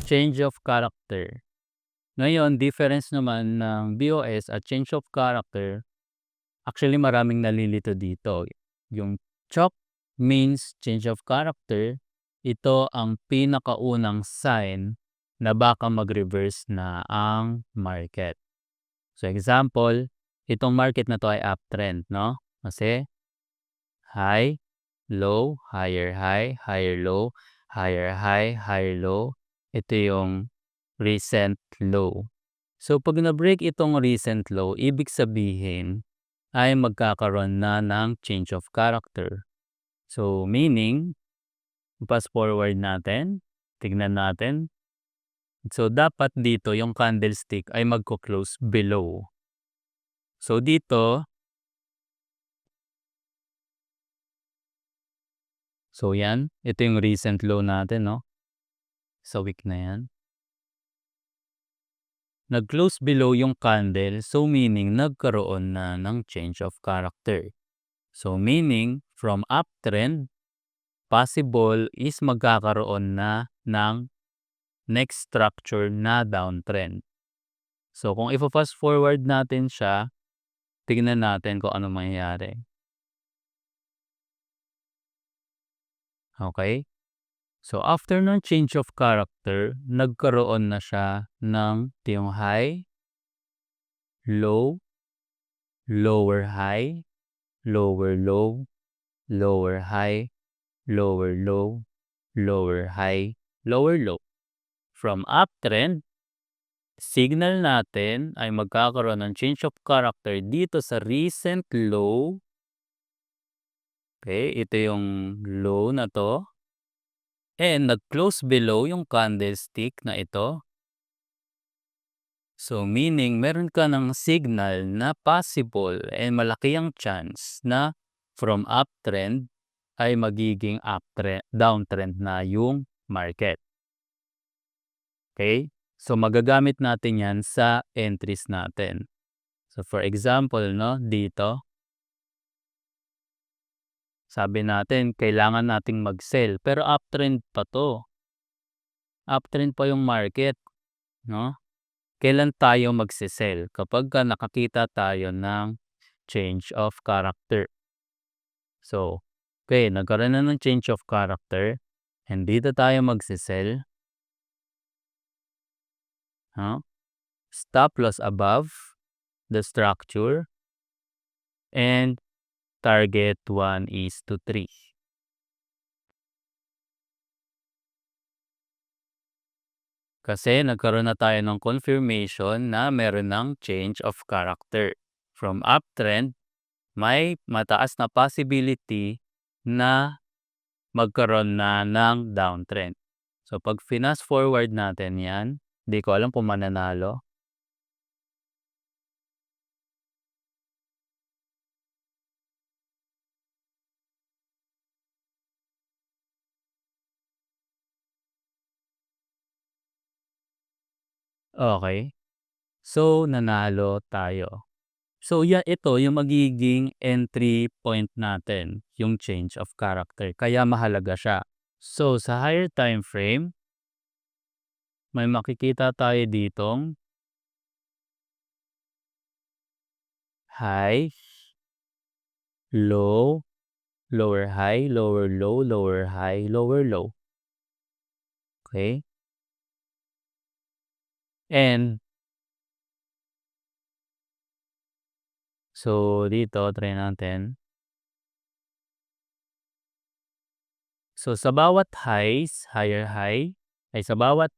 change of character. Ngayon, difference naman ng BOS at change of character, actually maraming nalilito dito. Yung chalk means change of character, ito ang pinakaunang sign na baka mag-reverse na ang market. So example, itong market na to ay uptrend, no? Kasi high, low, higher high, higher low, higher high, higher low. Ito yung recent low. So pag na-break itong recent low, ibig sabihin ay magkakaroon na ng change of character. So meaning, fast forward natin, tignan natin. So dapat dito yung candlestick ay magko-close below. So dito, so yan, ito yung recent low natin, no? Sa week na yan. Nag-close below yung candle, so meaning nagkaroon na ng change of character. So meaning, from uptrend, possible is magkakaroon na ng next structure na downtrend. So kung ipa-fast forward natin siya, tignan natin kung ano mangyayari. Okay? So after ng change of character, nagkaroon na siya ng yung high, low, lower high, lower low, lower high, lower low, lower high, lower low. From uptrend, signal natin ay magkakaroon ng change of character dito sa recent low. Okay, ito yung low na to. And nag-close below yung candlestick na ito. So meaning meron ka ng signal na possible and malaki ang chance na from uptrend ay magiging downtrend na yung market. Okay? So magagamit natin yan sa entries natin. So for example, no, dito, sabi natin kailangan nating mag-sell pero uptrend pa to. Uptrend pa yung market, no? Kailan tayo magse-sell? Kapag nakakita tayo ng change of character. So, okay, nagkaroon na ng change of character and dito tayo magse-sell. Stop loss above the structure and target 1:3. Kasi nagkaroon na tayo ng confirmation na meron ng change of character. From uptrend, may mataas na possibility na magkaroon na ng downtrend. So pag fast forward natin yan, di ko alam kung mananalo. Okay. So nanalo tayo. So ito yung magiging entry point natin, yung change of character. Kaya mahalaga siya. So sa higher time frame, may makikita tayo ditong high, low, lower high, lower low, lower high, lower low. Okay? And so dito, try natin. So sa bawat highs, higher high, ay sa bawat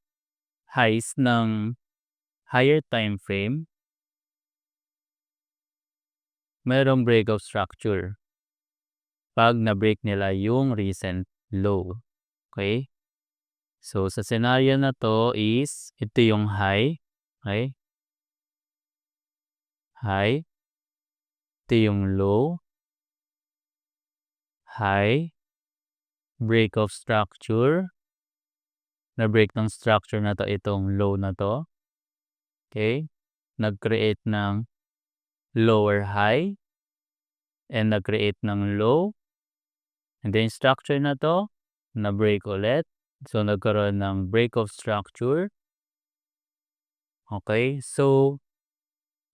highs ng higher time frame, mayroong breakout structure pag na-break nila yung recent low. Okay? So sa scenario na to is, ito yung high. Okay? High. Ito yung low. High. Break of structure. Na-break ng structure na to itong low na to. Okay? Nag-create ng lower high. And nag-create ng low. And then structure na to, na-break ulit. So, nagkaroon ng break of structure. Okay, so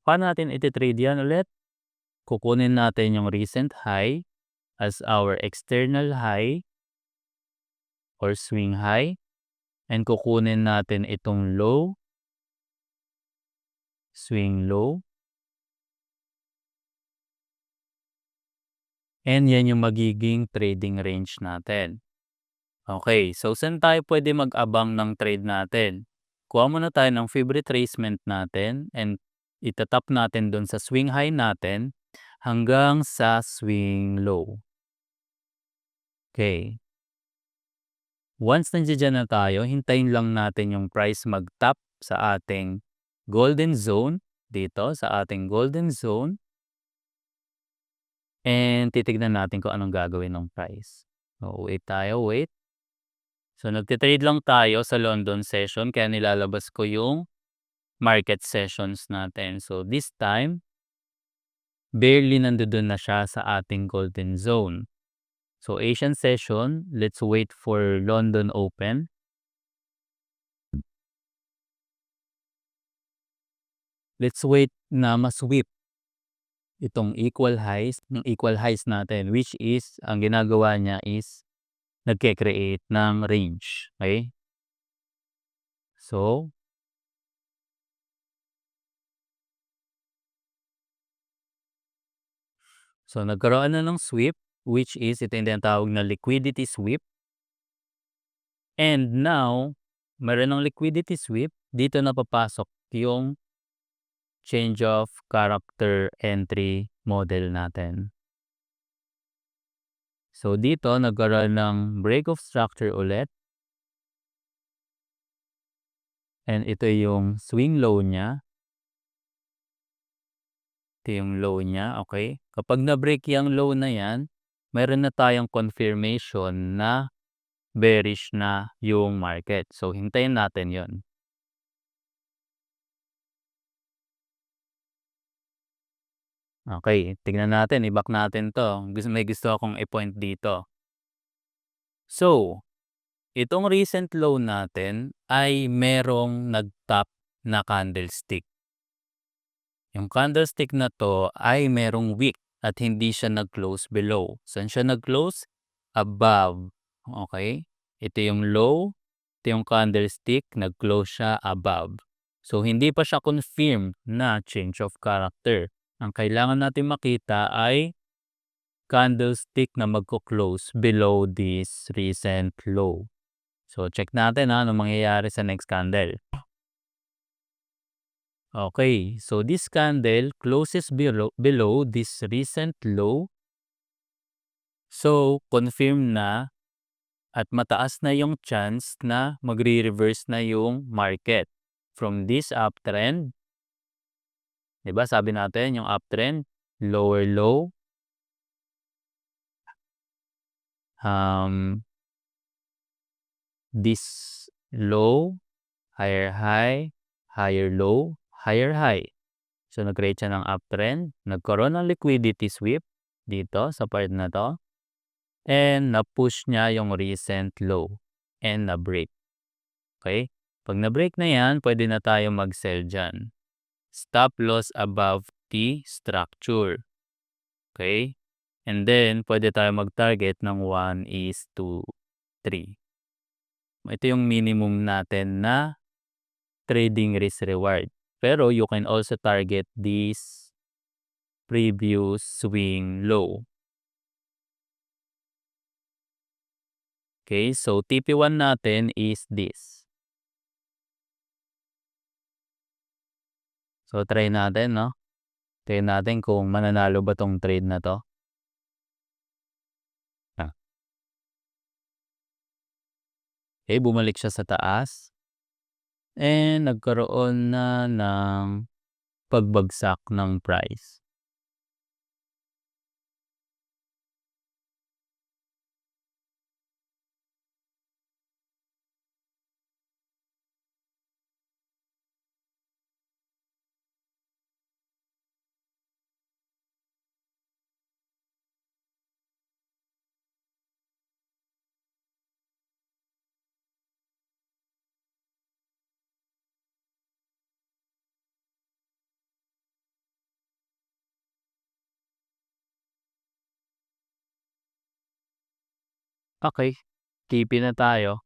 paano natin iti-trade yan ulit? Kukunin natin yung recent high as our external high or swing high, and kukunin natin itong low, swing low, and yan yung magiging trading range natin. Okay, so saan tayo pwede mag-abang ng trade natin? Kuha muna tayo ng Fib retracement natin and itatap natin dun sa swing high natin hanggang sa swing low. Okay. Once nandiyan na tayo, hintayin lang natin yung price mag-tap sa ating golden zone, dito sa ating golden zone, and titignan natin kung anong gagawin ng price. So, wait tayo, wait. So, nagte-trade lang tayo sa London session kaya nilalabas ko yung market sessions natin. So, this time, barely nandoon na siya sa ating golden zone. So, Asian session, let's wait for London Open. Let's wait na ma-sweep itong equal highs natin, which is ang ginagawa niya is nagke-create ng range. Okay? So, nagkaroon na ng sweep, which is ito yung tinatawag na liquidity sweep. And now, meron ng liquidity sweep, dito na papasok yung change of character entry model natin. So, dito nagkaroon ng break of structure ulit. And ito yung swing low niya. Ito yung low niya, okay? Kapag na-break yung low na yan, meron na tayong confirmation na bearish na yung market. So, hintayin natin yon. Okay, tignan natin, i-back natin to. May gusto akong i-point dito. So, itong recent low natin ay merong nag-top na candlestick. Yung candlestick na to ay merong wick at hindi siya nag-close below. Saan siya nag-close? Above. Okay? Ito yung low, ito yung candlestick, nag-close siya above. So, hindi pa siya confirmed na change of character. Ang kailangan natin makita ay candlestick na magko-close below this recent low. So, check natin anong mangyayari sa next candle. Okay, so this candle closes below this recent low. So, confirm na at mataas na yung chance na magre-reverse na yung market from this uptrend. 'Di ba sabi natin yung uptrend, lower low, this low, higher high, higher low, higher high. So, nag-create siya ng uptrend, nagkaroon ng liquidity sweep dito sa part na to, and na-push niya yung recent low and na-break. Okay? Pag na-break na yan, pwede na tayo mag-sell dyan. Stop loss above the structure. Okay? And then, pwede tayo mag-target ng 1:3. Ito yung minimum natin na trading risk reward. Pero you can also target this previous swing low. Okay, so TP1 natin is this. So, try natin, no? Try natin kung mananalo ba tong trade na to. Okay, bumalik siya sa taas. And nagkaroon na ng pagbagsak ng price. Okey, TP na tayo.